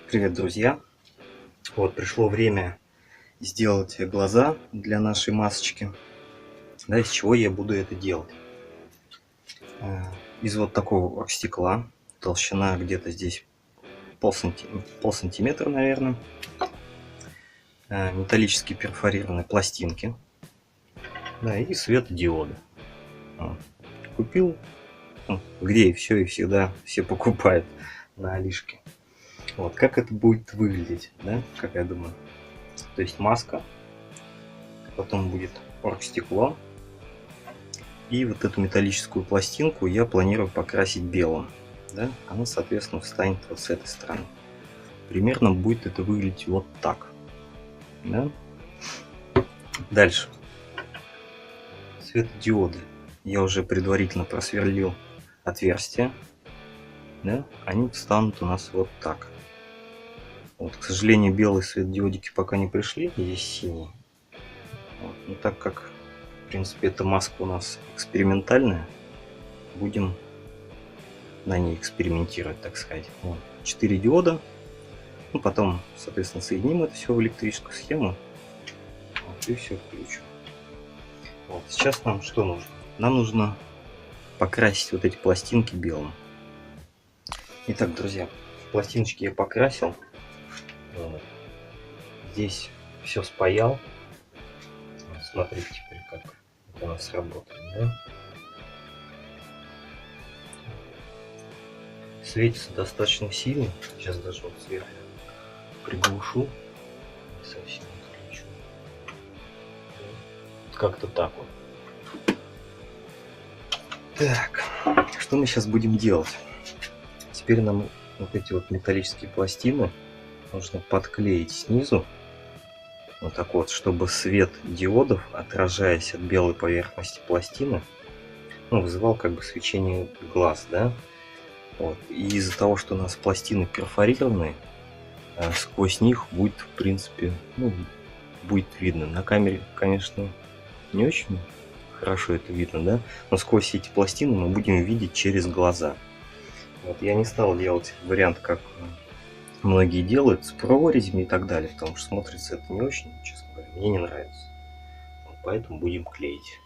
Привет, друзья! Вот пришло время сделать глаза для нашей масочки. Да, из чего я буду это делать? Из вот такого стекла, толщина где-то здесь пол сантиметра, наверное. Металлические перфорированные пластинки. Да, и светодиоды. Купил, где и все, и всегда все покупают на Алишке. Вот, как это будет выглядеть, да, как я думаю. То есть маска, потом будет оргстекло, и вот эту металлическую пластинку я планирую покрасить белым, да, она, соответственно, встанет вот с этой стороны. Примерно будет это выглядеть вот так, да. Дальше. Светодиоды я уже предварительно просверлил отверстия, да, они встанут у нас вот так. Вот, к сожалению, белые светодиодики пока не пришли, здесь синие. Вот. Но так как, в принципе, эта маска у нас экспериментальная, будем на ней экспериментировать, так сказать. Вот. 4 диода. Ну, потом, соответственно, соединим это все в электрическую схему. Вот, и все включу. Вот. Сейчас нам что нужно? Нам нужно покрасить вот эти пластинки белым. Итак, друзья, пластиночки я покрасил. Вот. Здесь все спаял. Вот, смотрите теперь, как это у нас работает, да? Светится достаточно сильно. Сейчас даже вот сверху приглушу. Не совсем отключу. Как-то так вот. Так, что мы сейчас будем делать? Теперь нам вот эти вот металлические пластины нужно подклеить снизу. Вот так вот, чтобы свет диодов, отражаясь от белой поверхности пластины, ну, вызывал как бы свечение глаз, да? Вот. И из-за того, что у нас пластины перфорированные, сквозь них будет, в принципе, ну, будет видно. На камере, конечно, не очень хорошо это видно, да? Но сквозь эти пластины мы будем видеть через глаза. Вот. Я не стал делать вариант, как многие делают, с прорезями и так далее, потому что смотрится это не очень, честно говоря, мне не нравится. Вот поэтому будем клеить.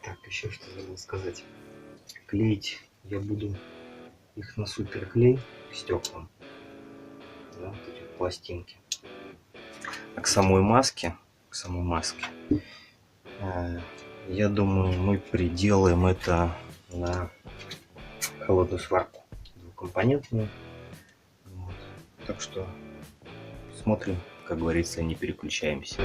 Так, еще что забыл сказать. Клеить я буду их на суперклей к стеклам. Да, вот эти пластинки. А к самой маске, я думаю, мы приделаем это на холодную сварку двухкомпонентную. Вот. Так что смотрим, как говорится, не переключаемся.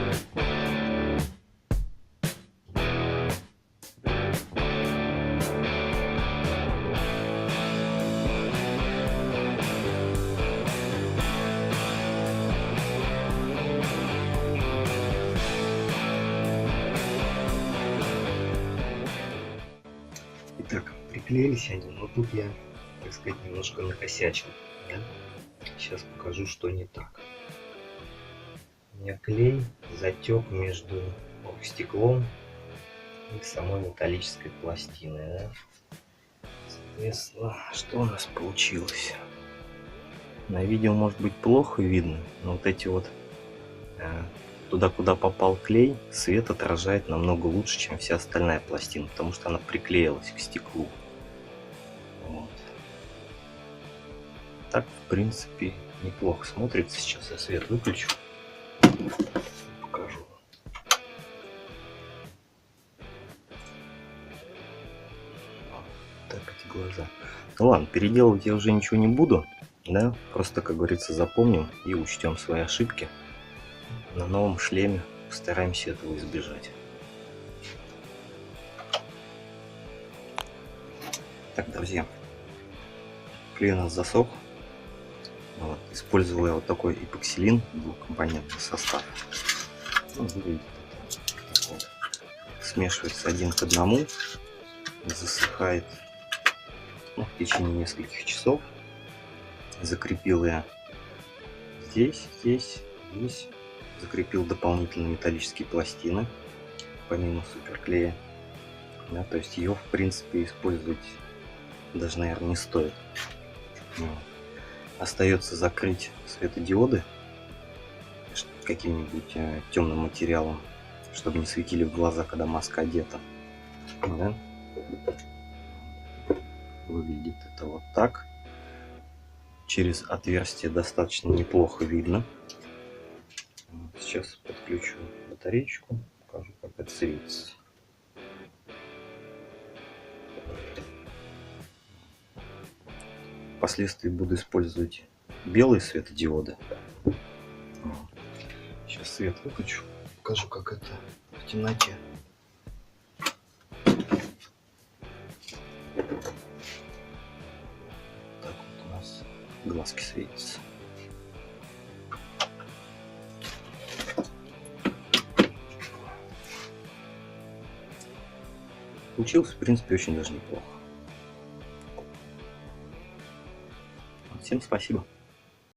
Итак, приклеились они, но тут я, так сказать, немножко накосячил. Да? Сейчас покажу, что не так. У меня клей затек между стеклом и самой металлической пластиной. Да? Соответственно, что у нас получилось? На видео может быть плохо видно, но вот эти вот туда, куда попал клей, свет отражает намного лучше, чем вся остальная пластина, потому что она приклеилась к стеклу. Вот. Так, в принципе, неплохо смотрится. Сейчас я свет выключу. Покажу. Так, эти глаза. Ну ладно, переделывать я уже ничего не буду. Да, просто, как говорится, запомним и учтем свои ошибки. На новом шлеме постараемся этого избежать. Так, друзья, клей у нас засох. Вот. Использовал я вот такой эпоксилин, двухкомпонентный состав. Ну, выглядит так вот. Смешивается 1 к 1, засыхает, ну, в течение нескольких часов. Закрепил я здесь. Закрепил дополнительно металлические пластины, помимо суперклея. Да, то есть ее, в принципе, использовать даже, наверное, не стоит. Вот. Остается закрыть светодиоды каким-нибудь темным материалом, чтобы не светили в глаза, когда маска одета. Да? Выглядит это вот так. Через отверстие достаточно неплохо видно. Сейчас подключу батареечку, покажу, как это светится. Впоследствии буду использовать белые светодиоды. Сейчас свет выключу, покажу, как это в темноте. Так вот у нас глазки светятся. Получилось, в принципе, очень даже неплохо. Всем спасибо.